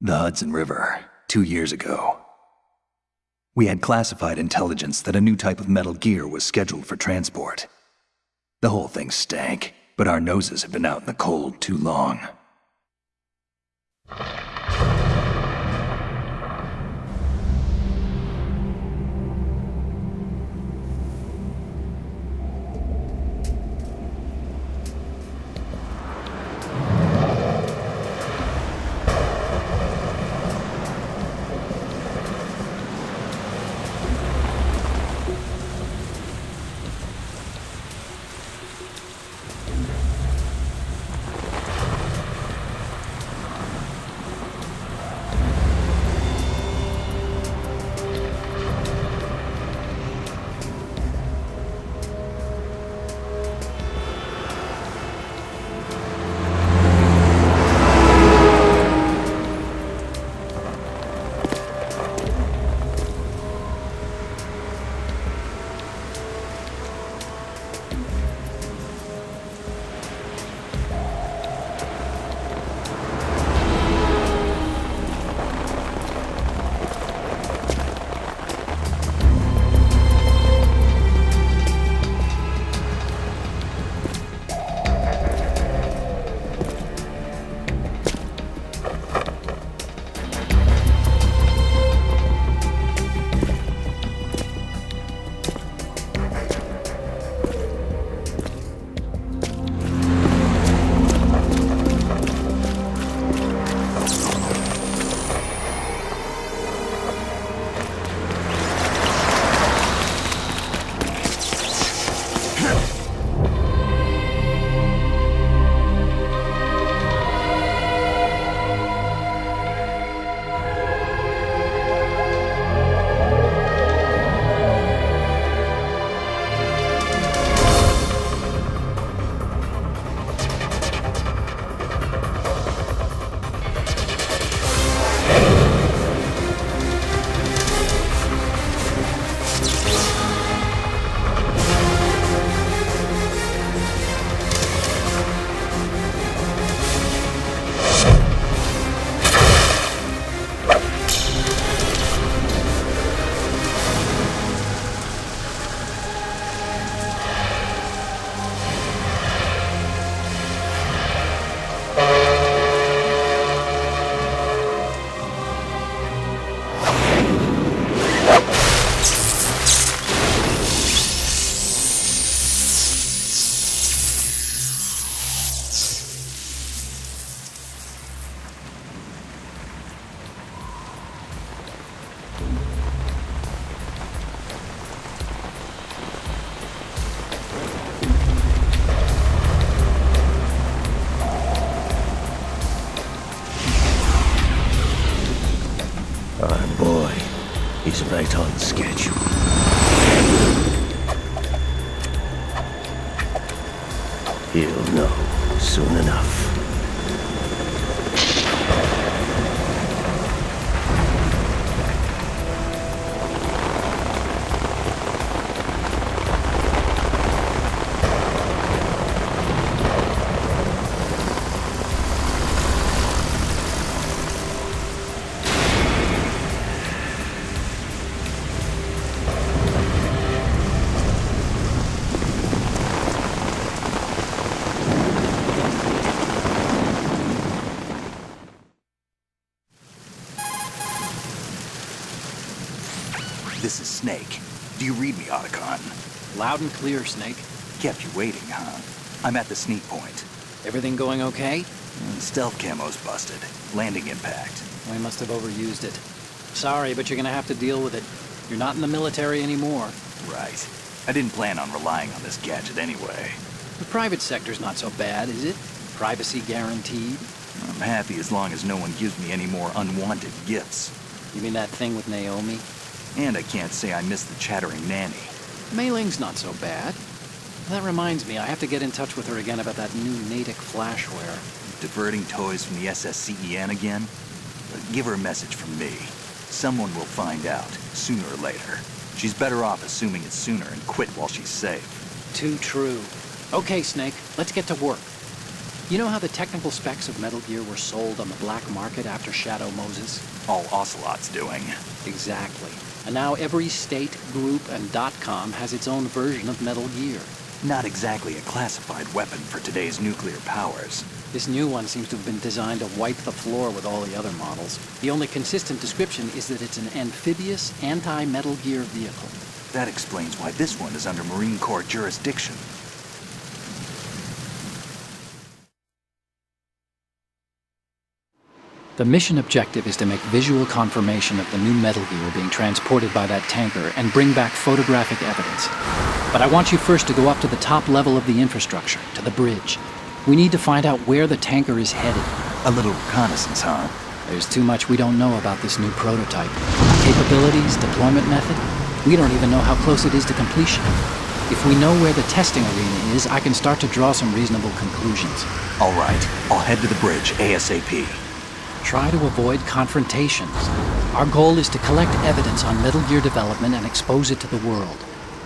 The Hudson River, 2 years ago. We had classified intelligence that a new type of metal gear was scheduled for transport. The whole thing stank, but our noses had been out in the cold too long. He'll know soon enough. This is Snake. Do you read me, Otacon? Loud and clear, Snake. Kept you waiting, huh? I'm at the sneak point. Everything going okay? Stealth camo's busted. Landing impact. We must have overused it. Sorry, but you're gonna have to deal with it. You're not in the military anymore. Right. I didn't plan on relying on this gadget anyway. The private sector's not so bad, is it? Privacy guaranteed? I'm happy as long as no one gives me any more unwanted gifts. You mean that thing with Naomi? And I can't say I miss the chattering nanny. Mei Ling's not so bad. That reminds me, I have to get in touch with her again about that new Natick flashware. Diverting toys from the SSCEN again? Give her a message from me. Someone will find out, sooner or later. She's better off assuming it's sooner and quit while she's safe. Too true. Okay, Snake, let's get to work. You know how the technical specs of Metal Gear were sold on the black market after Shadow Moses? All Ocelot's doing. Exactly. And now every state, group, and .com has its own version of Metal Gear. Not exactly a classified weapon for today's nuclear powers. This new one seems to have been designed to wipe the floor with all the other models. The only consistent description is that it's an amphibious, anti-Metal Gear vehicle. That explains why this one is under Marine Corps jurisdiction. The mission objective is to make visual confirmation of the new Metal Gear being transported by that tanker and bring back photographic evidence. But I want you first to go up to the top level of the infrastructure, to the bridge. We need to find out where the tanker is headed. A little reconnaissance, huh? There's too much we don't know about this new prototype. Capabilities, deployment method. We don't even know how close it is to completion. If we know where the testing arena is, I can start to draw some reasonable conclusions. All right, I'll head to the bridge ASAP. Try to avoid confrontations. Our goal is to collect evidence on Metal Gear development and expose it to the world.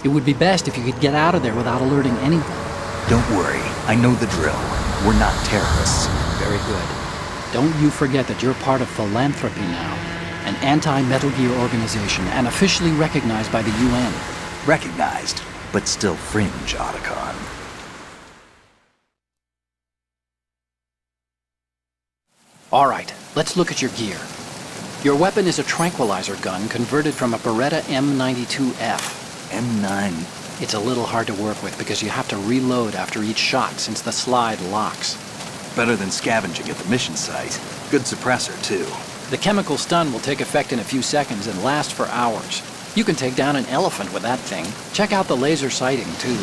It would be best if you could get out of there without alerting anyone. Don't worry, I know the drill. We're not terrorists. Very good. Don't you forget that you're part of Philanthropy now, an anti-Metal Gear organization and officially recognized by the UN. Recognized, but still fringe, Otacon. All right, let's look at your gear. Your weapon is a tranquilizer gun converted from a Beretta M92F. M9. It's a little hard to work with because you have to reload after each shot since the slide locks. Better than scavenging at the mission site. Good suppressor, too. The chemical stun will take effect in a few seconds and last for hours. You can take down an elephant with that thing. Check out the laser sighting, too.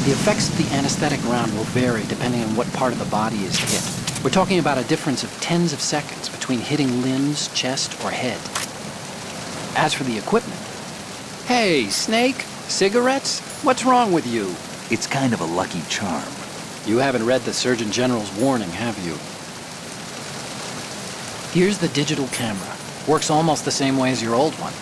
The effects of the anesthetic round will vary depending on what part of the body is hit. We're talking about a difference of tens of seconds between hitting limbs, chest, or head. As for the equipment... Hey, Snake! Cigarettes? What's wrong with you? It's kind of a lucky charm. You haven't read the Surgeon General's warning, have you? Here's the digital camera. Works almost the same way as your old one.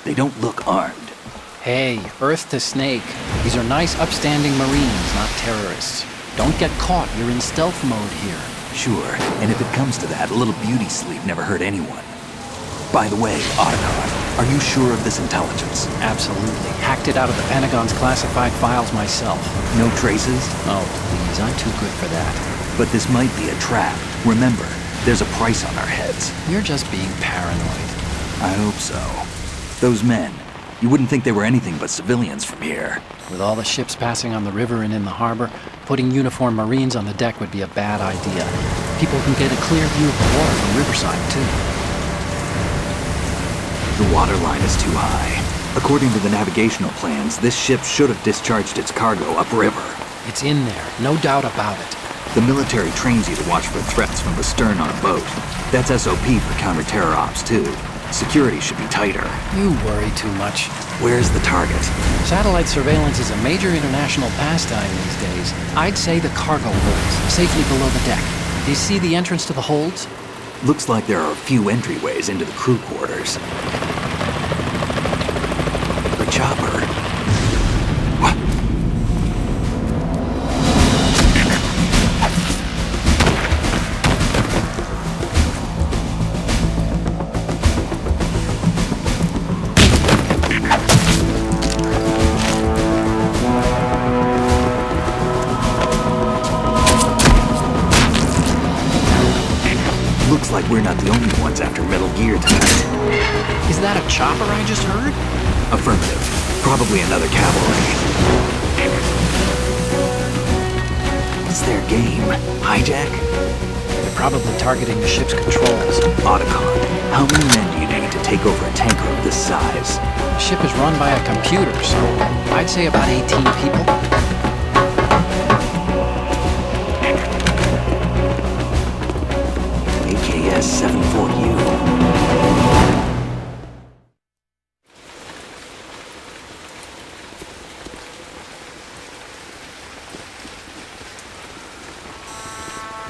They don't look armed. Hey, Earth to Snake. These are nice, upstanding Marines, not terrorists. Don't get caught. You're in stealth mode here. Sure, and if it comes to that, a little beauty sleep never hurt anyone. By the way, Otacon, are you sure of this intelligence? Absolutely. Hacked it out of the Pentagon's classified files myself. No traces? Oh, please, I'm too good for that. But this might be a trap. Remember, there's a price on our heads. You're just being paranoid. I hope so. Those men, you wouldn't think they were anything but civilians from here. With all the ships passing on the river and in the harbor, putting uniformed Marines on the deck would be a bad idea. People can get a clear view of the water from Riverside, too. The water line is too high. According to the navigational plans, this ship should have discharged its cargo upriver. It's in there, no doubt about it. The military trains you to watch for threats from the stern on a boat. That's SOP for counter-terror ops, too. Security should be tighter. You worry too much. Where's the target? Satellite surveillance is a major international pastime these days. I'd say the cargo holds, safely below the deck. Do you see the entrance to the holds? Looks like there are a few entryways into the crew quarters. The chopper. What? Looks like we're not the only ones after Metal Gear tonight. Is that a chopper I just heard? Affirmative. Probably another cavalry. What's their game? Hijack? They're probably targeting the ship's controls. Otacon, how many men do you need to take over a tanker of this size? The ship is run by a computer, so I'd say about 18 people. AKS 74U.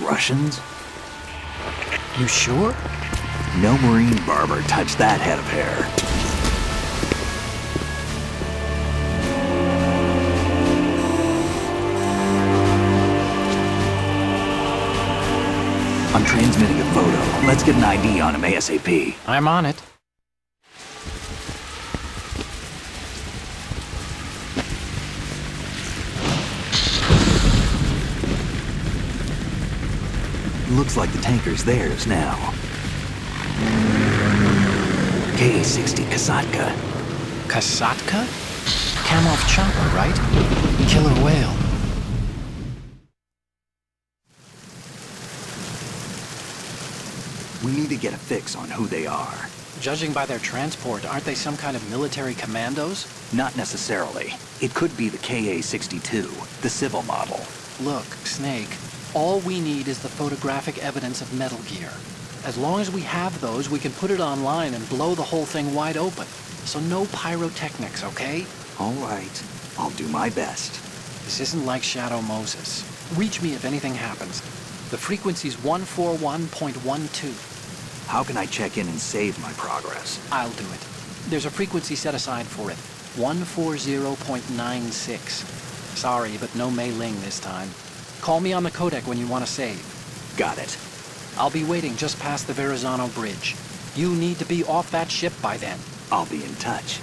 Russians? You sure? No Marine barber touched that head of hair. I'm transmitting a photo. Let's get an ID on him ASAP. I'm on it. Looks like the tanker's theirs now. K-60 Kasatka. Kasatka? Kamov chopper, right? Killer whale. We need to get a fix on who they are. Judging by their transport, aren't they some kind of military commandos? Not necessarily. It could be the KA-62, the civil model. Look, Snake, all we need is the photographic evidence of Metal Gear. As long as we have those, we can put it online and blow the whole thing wide open. So no pyrotechnics, okay? All right. I'll do my best. This isn't like Shadow Moses. Reach me if anything happens. The frequency's 141.12. How can I check in and save my progress? I'll do it. There's a frequency set aside for it. 140.96. Sorry, but no Mei Ling this time. Call me on the codec when you want to save. Got it. I'll be waiting just past the Verrazano Bridge. You need to be off that ship by then. I'll be in touch.